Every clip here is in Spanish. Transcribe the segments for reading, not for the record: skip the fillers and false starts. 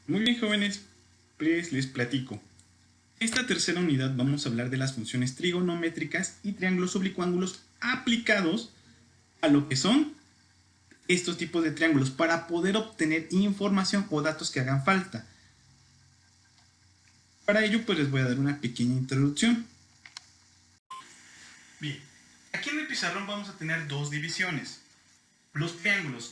Muy bien, jóvenes, pues les platico. Esta tercera unidad vamos a hablar de las funciones trigonométricas y triángulos oblicuángulos aplicados a lo que son estos tipos de triángulos para poder obtener información o datos que hagan falta. Para ello, pues les voy a dar una pequeña introducción. Bien, aquí en el pizarrón vamos a tener dos divisiones. Los triángulos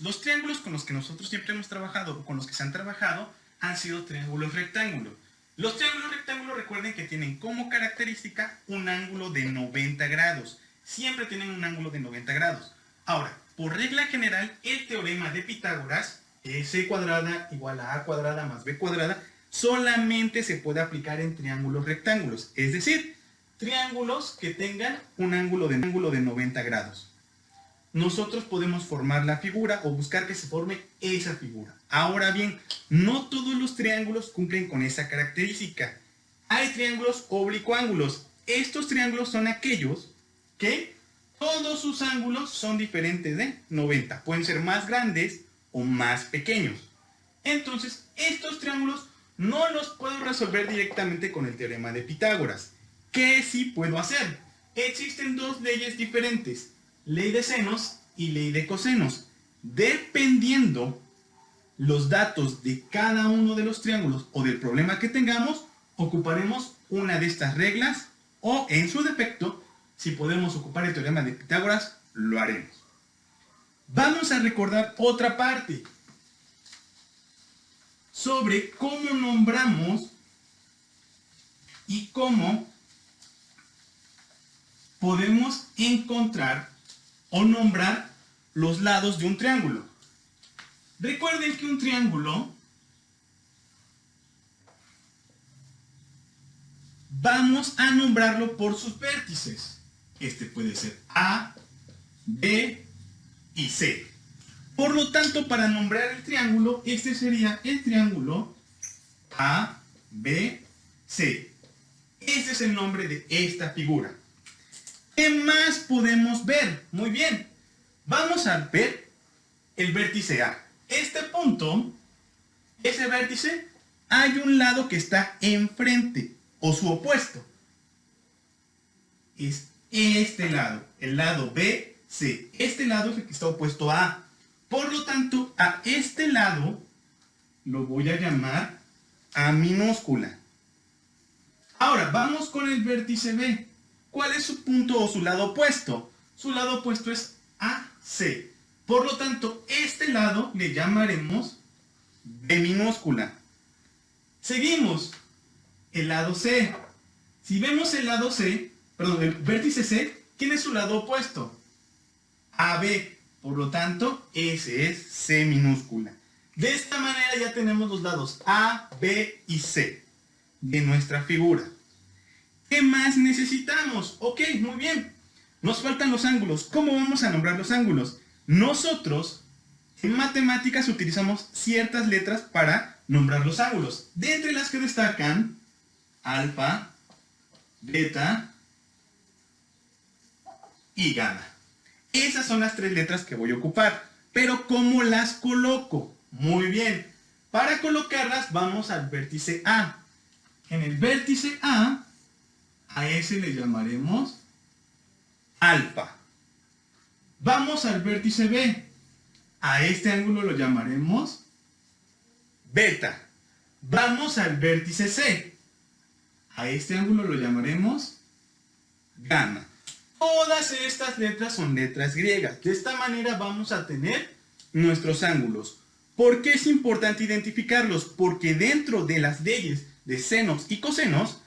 con los que nosotros siempre hemos trabajado o con los que se han trabajado han sido triángulos rectángulos. Los triángulos rectángulos, recuerden que tienen como característica un ángulo de 90 grados. Siempre tienen un ángulo de 90 grados. Ahora, por regla general, el teorema de Pitágoras, s cuadrada igual a a cuadrada más b cuadrada, solamente se puede aplicar en triángulos rectángulos. Es decir, triángulos que tengan un ángulo de 90 grados. Nosotros podemos formar la figura o buscar que se forme esa figura. Ahora bien, no todos los triángulos cumplen con esa característica. Hay triángulos oblicuángulos. Estos triángulos son aquellos que todos sus ángulos son diferentes de 90. Pueden ser más grandes o más pequeños. Entonces, estos triángulos no los puedo resolver directamente con el teorema de Pitágoras. ¿Qué sí puedo hacer? Existen dos leyes diferentes. Ley de senos y ley de cosenos. Dependiendo los datos de cada uno de los triángulos o del problema que tengamos, ocuparemos una de estas reglas o, en su defecto, si podemos ocupar el teorema de Pitágoras, lo haremos. Vamos a recordar otra parte sobre cómo nombramos y cómo podemos encontrar o nombrar los lados de un triángulo. Recuerden que un triángulo vamos a nombrarlo por sus vértices. Este puede ser A, B y C. Por lo tanto, para nombrar el triángulo, este sería el triángulo A, B, C. Este es el nombre de esta figura. ¿Qué más podemos ver? Muy bien, vamos a ver el vértice A. Este punto, ese vértice, hay un lado que está enfrente o su opuesto. Es este lado, el lado BC. Este lado es el que está opuesto a A. Por lo tanto, a este lado lo voy a llamar A minúscula. Ahora, vamos con el vértice B. ¿Cuál es su punto o su lado opuesto? Su lado opuesto es AC. Por lo tanto, este lado le llamaremos B minúscula. Seguimos. El lado C. Si vemos el lado C, perdón, el vértice C, ¿quién es su lado opuesto? AB. Por lo tanto, ese es C minúscula. De esta manera ya tenemos los lados A, B y C de nuestra figura. ¿Qué más necesitamos? Ok, muy bien. Nos faltan los ángulos. ¿Cómo vamos a nombrar los ángulos? Nosotros, en matemáticas, utilizamos ciertas letras para nombrar los ángulos. De entre las que destacan, alfa, beta y gamma. Esas son las tres letras que voy a ocupar. Pero ¿cómo las coloco? Muy bien. Para colocarlas vamos al vértice A. En el vértice A ese le llamaremos alfa. Vamos al vértice B. A este ángulo lo llamaremos beta. Vamos al vértice C. A este ángulo lo llamaremos gamma. Todas estas letras son letras griegas. De esta manera vamos a tener nuestros ángulos. ¿Por qué es importante identificarlos? Porque dentro de las leyes de senos y cosenos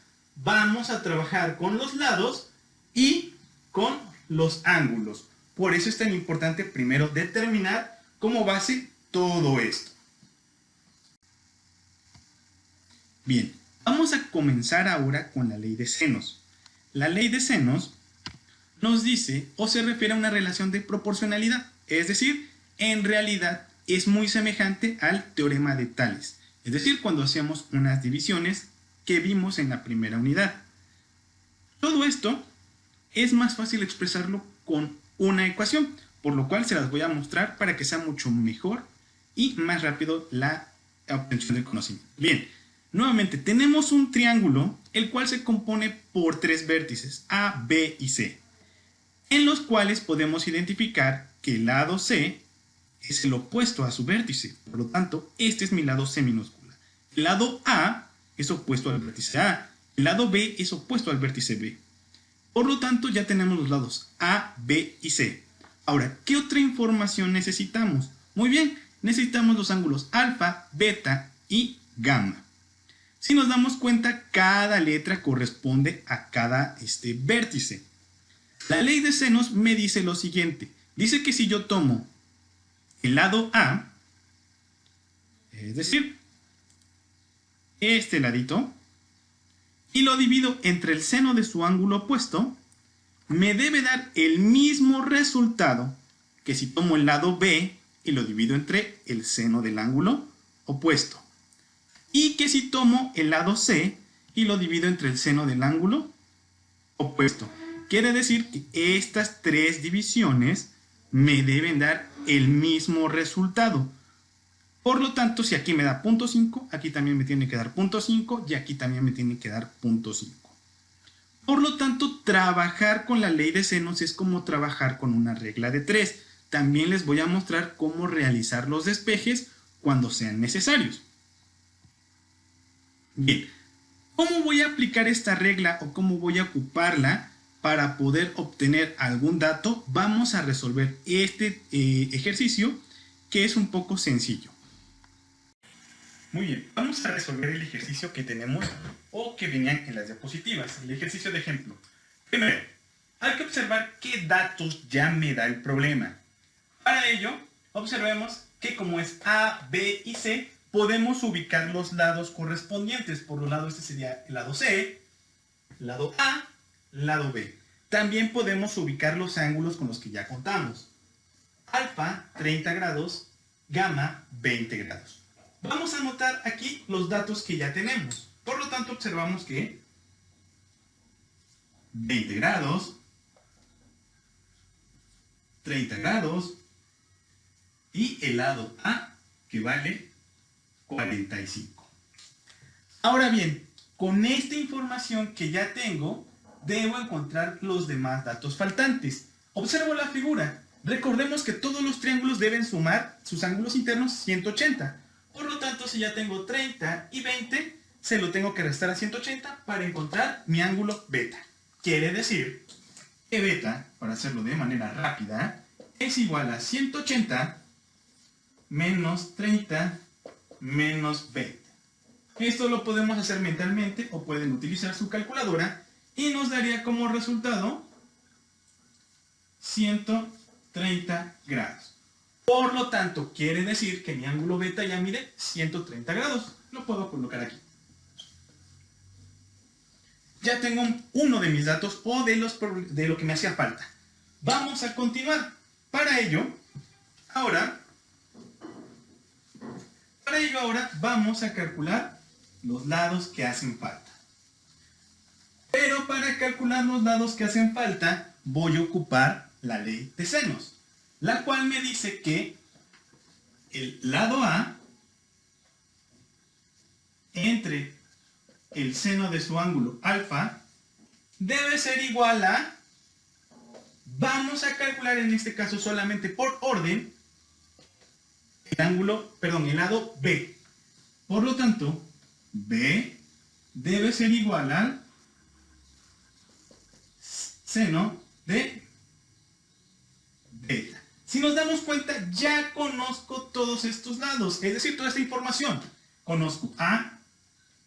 vamos a trabajar con los lados y con los ángulos. Por eso es tan importante primero determinar como base todo esto. Bien, vamos a comenzar ahora con la ley de senos. La ley de senos nos dice o se refiere a una relación de proporcionalidad. Es decir, en realidad es muy semejante al teorema de Tales. Es decir, cuando hacíamos unas divisiones que vimos en la primera unidad. Todo esto es más fácil expresarlo con una ecuación, por lo cual se las voy a mostrar para que sea mucho mejor y más rápido la obtención del conocimiento. Bien, nuevamente tenemos un triángulo el cual se compone por tres vértices, A, B y C, en los cuales podemos identificar que el lado C es el opuesto a su vértice. Por lo tanto, este es mi lado C minúscula. El lado A es opuesto al vértice A. El lado B es opuesto al vértice B. Por lo tanto, ya tenemos los lados A, B y C. Ahora, ¿qué otra información necesitamos? Muy bien, necesitamos los ángulos alfa, beta y gamma. Si nos damos cuenta, cada letra corresponde a cada vértice. La ley de senos me dice lo siguiente. Dice que si yo tomo el lado A, es decir, este ladito, y lo divido entre el seno de su ángulo opuesto, me debe dar el mismo resultado que si tomo el lado B y lo divido entre el seno del ángulo opuesto. Y que si tomo el lado C y lo divido entre el seno del ángulo opuesto. Quiere decir que estas tres divisiones me deben dar el mismo resultado. Por lo tanto, si aquí me da 0.5, aquí también me tiene que dar 0.5 y aquí también me tiene que dar 0.5. Por lo tanto, trabajar con la ley de senos es como trabajar con una regla de 3. También les voy a mostrar cómo realizar los despejes cuando sean necesarios. Bien, ¿cómo voy a aplicar esta regla o cómo voy a ocuparla para poder obtener algún dato? Vamos a resolver este ejercicio que es un poco sencillo. Muy bien, vamos a resolver el ejercicio que tenemos o que venían en las diapositivas, el ejercicio de ejemplo. Primero, hay que observar qué datos ya me da el problema. Para ello, observemos que como es A, B y C, podemos ubicar los lados correspondientes. Por un lado, este sería el lado C, lado A, lado B. También podemos ubicar los ángulos con los que ya contamos. Alfa, 30 grados, gamma, 20 grados. Vamos a anotar aquí los datos que ya tenemos. Por lo tanto, observamos que 20 grados, 30 grados y el lado A, que vale 45. Ahora bien, con esta información que ya tengo, debo encontrar los demás datos faltantes. Observo la figura. Recordemos que todos los triángulos deben sumar sus ángulos internos 180. Por lo tanto, si ya tengo 30 y 20, se lo tengo que restar a 180 para encontrar mi ángulo beta. Quiere decir que beta, para hacerlo de manera rápida, es igual a 180 menos 30 menos 20. Esto lo podemos hacer mentalmente o pueden utilizar su calculadora y nos daría como resultado 130 grados. Por lo tanto, quiere decir que mi ángulo beta ya mide 130 grados. Lo puedo colocar aquí. Ya tengo uno de mis datos o de lo que me hacía falta. Vamos a continuar. Para ello, ahora vamos a calcular los lados que hacen falta. Pero para calcular los lados que hacen falta, voy a ocupar la ley de senos, la cual me dice que el lado A entre el seno de su ángulo alfa debe ser igual a, vamos a calcular en este caso solamente por orden, el lado B. Por lo tanto, B debe ser igual al seno de beta. Si nos damos cuenta, ya conozco todos estos lados, es decir, toda esta información. Conozco A,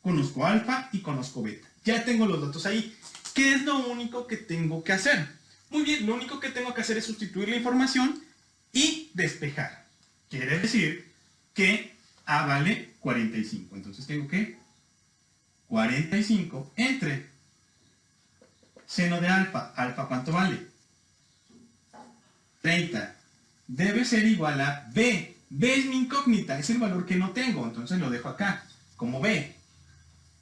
conozco alfa y conozco beta. Ya tengo los datos ahí. ¿Qué es lo único que tengo que hacer? Muy bien, lo único que tengo que hacer es sustituir la información y despejar. Quiere decir que A vale 45. Entonces tengo que 45 entre seno de alfa. ¿Alfa cuánto vale? 30. Debe ser igual a B. B es mi incógnita, es el valor que no tengo. Entonces lo dejo acá como B.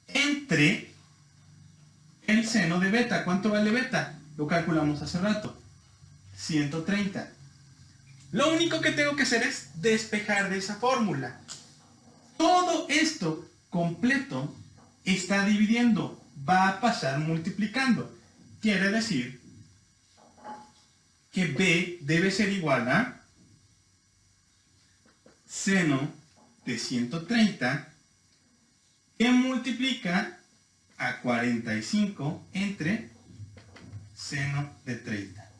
Entre el seno de beta. ¿Cuánto vale beta? Lo calculamos hace rato. 130. Lo único que tengo que hacer es despejar de esa fórmula. todo esto completo está dividiendo, va a pasar multiplicando. Quiere decir que b debe ser igual a seno de 130 que multiplica a 45 entre seno de 30.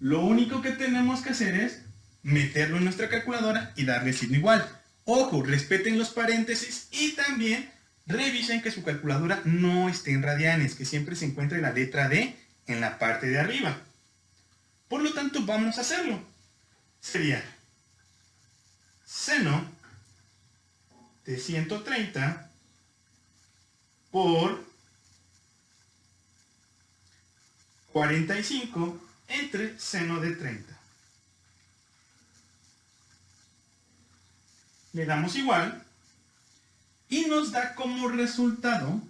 Lo único que tenemos que hacer es meterlo en nuestra calculadora y darle signo igual. Ojo, respeten los paréntesis y también revisen que su calculadora no esté en radianes, que siempre se encuentre la letra D en la parte de arriba. Por lo tanto, vamos a hacerlo. Sería seno de 130 por 45 entre seno de 30. Le damos igual y nos da como resultado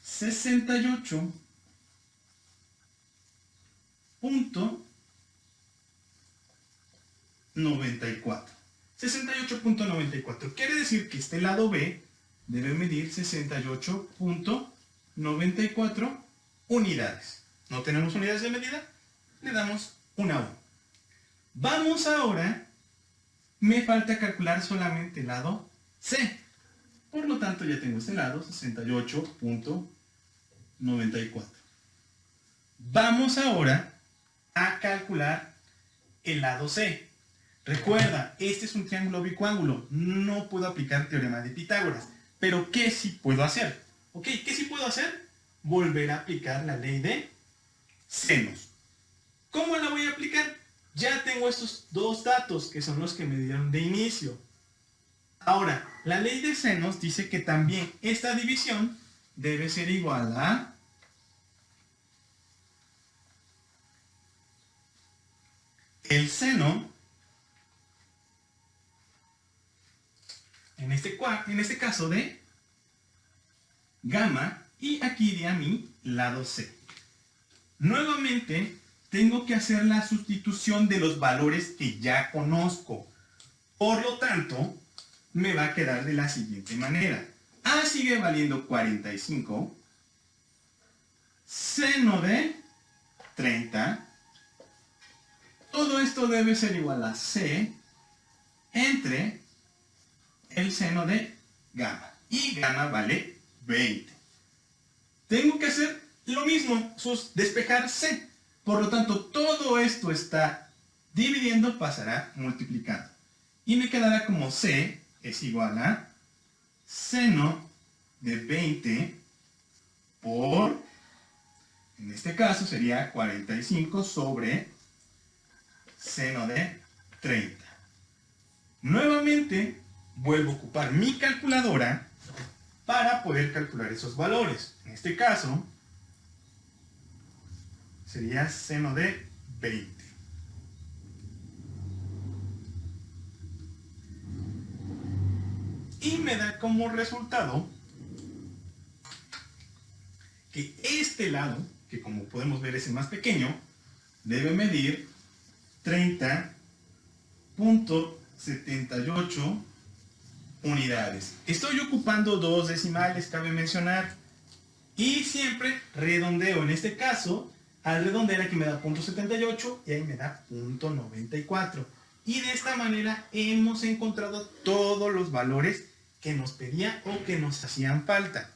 68.94. 68.94. Quiere decir que este lado B debe medir 68.94 unidades. ¿No tenemos unidades de medida? Le damos una U. Vamos ahora, me falta calcular solamente el lado C. Por lo tanto, ya tengo este lado, 68.94. Vamos ahora a calcular el lado C. Recuerda, este es un triángulo bicuángulo. No puedo aplicar teorema de Pitágoras. Pero, ¿qué sí puedo hacer? ¿Ok? ¿Qué sí puedo hacer? Volver a aplicar la ley de senos. ¿Cómo la voy a aplicar? Ya tengo estos dos datos que son los que me dieron de inicio. Ahora, la ley de senos dice que también esta división debe ser igual a el seno, en este caso de gamma, y aquí de a mi lado C. Nuevamente, tengo que hacer la sustitución de los valores que ya conozco. Por lo tanto, me va a quedar de la siguiente manera. A sigue valiendo 45. Seno de 30. Todo esto debe ser igual a C entre el seno de gamma. Y gamma vale 20. Tengo que hacer lo mismo, despejar C. Por lo tanto, todo esto está dividiendo, pasará multiplicando. Y me quedará como C es igual a seno de 20 por, en este caso sería 45 sobre seno de 30. Nuevamente, vuelvo a ocupar mi calculadora para poder calcular esos valores. En este caso, sería seno de 20. Y me da como resultado que este lado, que como podemos ver es el más pequeño, debe medir 30.78 unidades. Estoy ocupando dos decimales, cabe mencionar, y siempre redondeo. En este caso, al redondear aquí me da 0.78 y ahí me da 0.94. Y de esta manera hemos encontrado todos los valores que nos pedía o que nos hacían falta.